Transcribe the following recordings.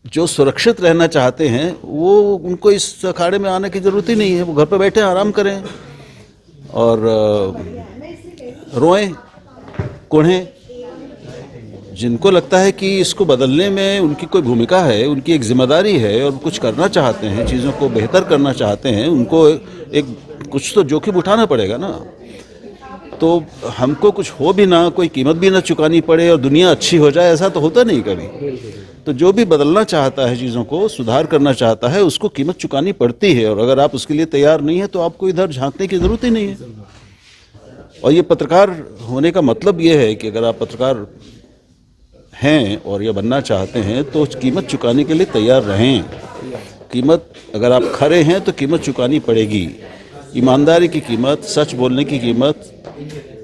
जो सुरक्षित रहना चाहते हैं वो उनको इस अखाड़े में आने की ज़रूरत ही नहीं है। वो घर पर बैठे आराम करें और रोएं, कुढ़ें। जिनको लगता है कि इसको बदलने में उनकी कोई भूमिका है, उनकी एक जिम्मेदारी है और कुछ करना चाहते हैं, चीज़ों को बेहतर करना चाहते हैं, उनको एक कुछ तो जोखिम उठाना पड़ेगा ना। तो हमको कुछ हो भी ना, कोई कीमत भी ना चुकानी पड़े और दुनिया अच्छी हो जाए, ऐसा तो होता नहीं कभी। तो जो भी बदलना चाहता है, चीज़ों को सुधार करना चाहता है, उसको कीमत चुकानी पड़ती है। और अगर आप उसके लिए तैयार नहीं है तो आपको इधर झांकने की ज़रूरत ही नहीं है। और ये पत्रकार होने का मतलब ये है कि अगर आप पत्रकार हैं और ये बनना चाहते हैं तो कीमत चुकाने के लिए तैयार रहें। कीमत, अगर आप खरे हैं तो कीमत चुकानी पड़ेगी। ईमानदारी की कीमत, सच बोलने की कीमत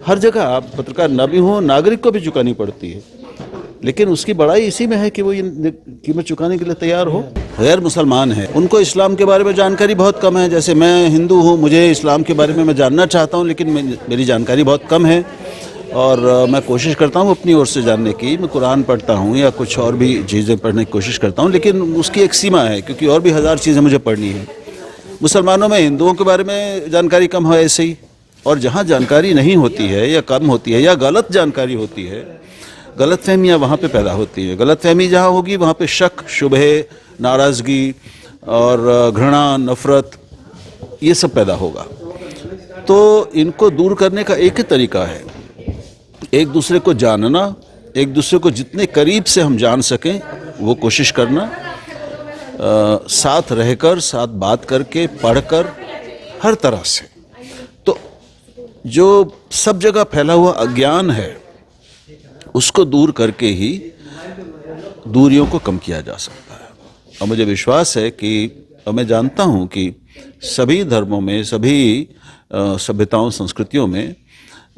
हर जगह, आप पत्रकार न भी हो, नागरिक को भी चुकानी पड़ती है। लेकिन उसकी बड़ाई इसी में है कि वो ये कीमत चुकाने के लिए तैयार हो। गैर मुसलमान है, उनको इस्लाम के बारे में जानकारी बहुत कम है। जैसे मैं हिंदू हूँ, मुझे इस्लाम के बारे में मैं जानना चाहता हूँ, लेकिन मेरी जानकारी बहुत कम है और मैं कोशिश करता हूँ अपनी ओर से जानने की। मैं कुरान पढ़ता हूँ या कुछ और भी चीज़ें पढ़ने की कोशिश करता हूँ, लेकिन उसकी एक सीमा है, क्योंकि और भी हज़ार चीज़ें मुझे पढ़नी है। मुसलमानों में, हिंदुओं के बारे में जानकारी कम है ऐसे ही। और जहाँ जानकारी नहीं होती है या कम होती है या गलत जानकारी होती है, गलतफहमियाँ वहाँ पे पैदा होती हैं। गलतफहमी जहाँ होगी वहाँ पे शक, शुबहे, नाराज़गी और घृणा, नफ़रत, ये सब पैदा होगा। तो इनको दूर करने का एक ही तरीका है, एक दूसरे को जानना, एक दूसरे को जितने करीब से हम जान सकें वो कोशिश करना, साथ रहकर, साथ बात करके, पढ़कर, हर तरह से। तो जो सब जगह फैला हुआ अज्ञान है उसको दूर करके ही दूरियों को कम किया जा सकता है। और मुझे विश्वास है कि, और मैं जानता हूँ कि सभी धर्मों में, सभी सभ्यताओं, संस्कृतियों में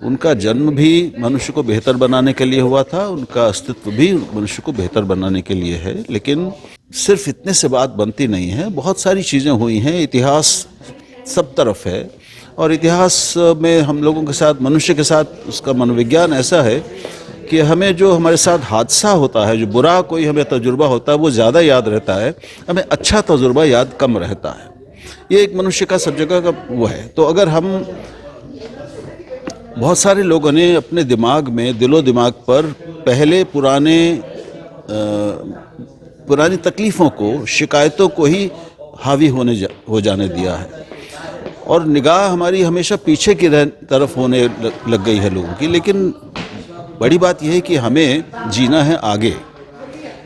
उनका जन्म भी मनुष्य को बेहतर बनाने के लिए हुआ था, उनका अस्तित्व भी मनुष्य को बेहतर बनाने के लिए है। लेकिन सिर्फ इतने से बात बनती नहीं है, बहुत सारी चीज़ें हुई हैं। इतिहास सब तरफ है और इतिहास में हम लोगों के साथ, मनुष्य के साथ उसका मनोविज्ञान ऐसा है कि हमें जो हमारे साथ हादसा होता है, जो बुरा कोई हमें तजुर्बा होता है वो ज़्यादा याद रहता है, हमें अच्छा तजुर्बा याद कम रहता है। ये एक मनुष्य का सब जगह का वो है। तो अगर हम, बहुत सारे लोगों ने अपने दिमाग में, दिलो दिमाग पर पहले पुरानी तकलीफ़ों को, शिकायतों को ही हावी हो जाने दिया है और निगाह हमारी हमेशा पीछे की तरफ होने लग गई है लोगों की। लेकिन बड़ी बात यह है कि हमें जीना है आगे,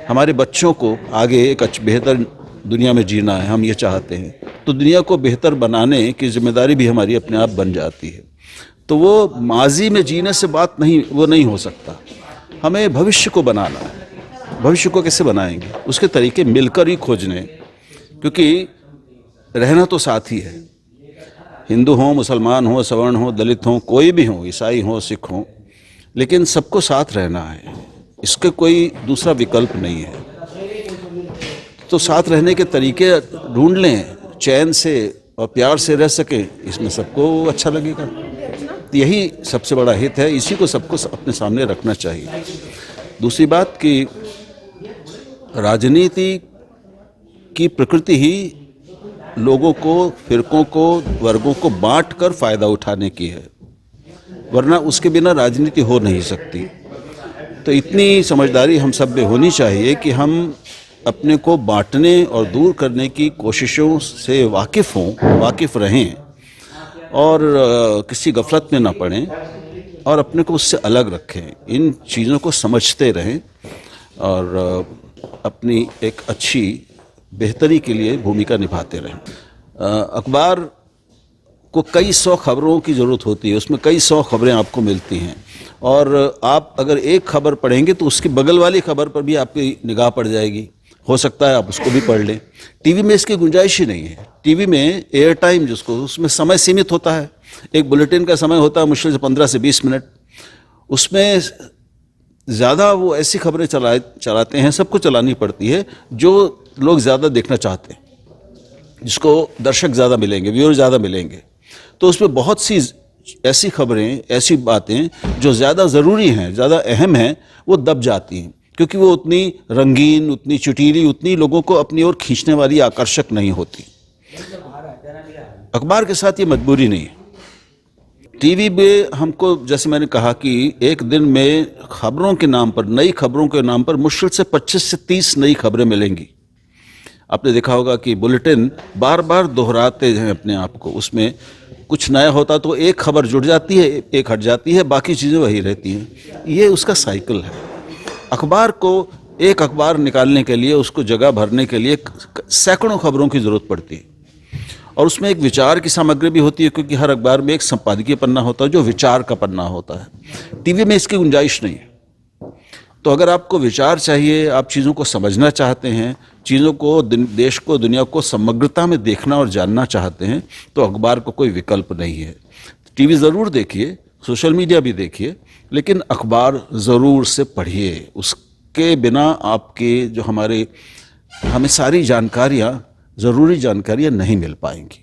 हमारे बच्चों को आगे एक बेहतर दुनिया में जीना है, हम ये चाहते हैं। तो दुनिया को बेहतर बनाने की जिम्मेदारी भी हमारी अपने आप बन जाती है। तो वो माजी में जीने से बात नहीं, वो नहीं हो सकता। हमें भविष्य को बनाना है। भविष्य को कैसे बनाएंगे, उसके तरीके मिलकर ही खोजने, क्योंकि रहना तो साथ ही है। हिंदू हों, मुसलमान हों, सवर्ण हों, दलित हों, कोई भी हों, ईसाई हों, सिख हों, लेकिन सबको साथ रहना है। इसके कोई दूसरा विकल्प नहीं है। तो साथ रहने के तरीके ढूंढ लें, चैन से और प्यार से रह सकें, इसमें सबको अच्छा लगेगा। यही सबसे बड़ा हित है, इसी को सबको अपने सामने रखना चाहिए। दूसरी बात कि राजनीति की प्रकृति ही लोगों को, फिरकों को, वर्गों को बांट कर फ़ायदा उठाने की है, वरना उसके बिना राजनीति हो नहीं सकती। तो इतनी समझदारी हम सब में होनी चाहिए कि हम अपने को बांटने और दूर करने की कोशिशों से वाकिफ़ रहें और किसी गफलत में ना पड़ें और अपने को उससे अलग रखें। इन चीज़ों को समझते रहें और अपनी एक अच्छी बेहतरी के लिए भूमिका निभाते रहें। अखबार को कई सौ खबरों की ज़रूरत होती है, उसमें कई सौ खबरें आपको मिलती हैं और आप अगर एक खबर पढ़ेंगे तो उसके बगल वाली खबर पर भी आपकी निगाह पड़ जाएगी। हो सकता है आप उसको भी पढ़ लें। टीवी में इसकी गुंजाइश ही नहीं है। टीवी में एयर टाइम, जिसको, उसमें समय सीमित होता है। एक बुलेटिन का समय होता है मुश्किल से 15 से 20 मिनट। उसमें ज़्यादा वो ऐसी खबरें चलाते हैं, सबको चलानी पड़ती है जो लोग ज़्यादा देखना चाहते हैं, जिसको दर्शक ज़्यादा मिलेंगे, व्यूअर ज़्यादा मिलेंगे। तो उसमें बहुत सी ऐसी खबरें, ऐसी बातें जो ज़्यादा ज़रूरी हैं, ज़्यादा अहम हैं, वो दब जाती हैं, क्योंकि वो उतनी रंगीन, उतनी चुटीली, उतनी लोगों को अपनी ओर खींचने वाली, आकर्षक नहीं होती। अखबार के साथ ये मजबूरी नहीं है। टीवी में हमको, जैसे मैंने कहा कि एक दिन में खबरों के नाम पर, नई खबरों के नाम पर मुश्किल से 25 से 30 नई खबरें मिलेंगी। आपने देखा होगा कि बुलेटिन बार बार दोहराते हैं अपने आप को, उसमें कुछ नया होता तो एक खबर जुड़ जाती है, एक हट जाती है, बाकी चीज़ें वही रहती हैं। ये उसका साइकिल है। अखबार को, एक अखबार निकालने के लिए, उसको जगह भरने के लिए सैकड़ों खबरों की ज़रूरत पड़ती है, और उसमें एक विचार की सामग्री भी होती है, क्योंकि हर अखबार में एक संपादकीय पन्ना होता है जो विचार का पन्ना होता है। टीवी में इसकी गुंजाइश नहीं है। तो अगर आपको विचार चाहिए, आप चीज़ों को समझना चाहते हैं, चीज़ों को, देश को, दुनिया को समग्रता में देखना और जानना चाहते हैं, तो अखबार को कोई विकल्प नहीं है। टीवी ज़रूर देखिए, सोशल मीडिया भी देखिए, लेकिन अखबार ज़रूर से पढ़िए। उसके बिना आपके जो हमें सारी जानकारियाँ, ज़रूरी जानकारियाँ नहीं मिल पाएंगी।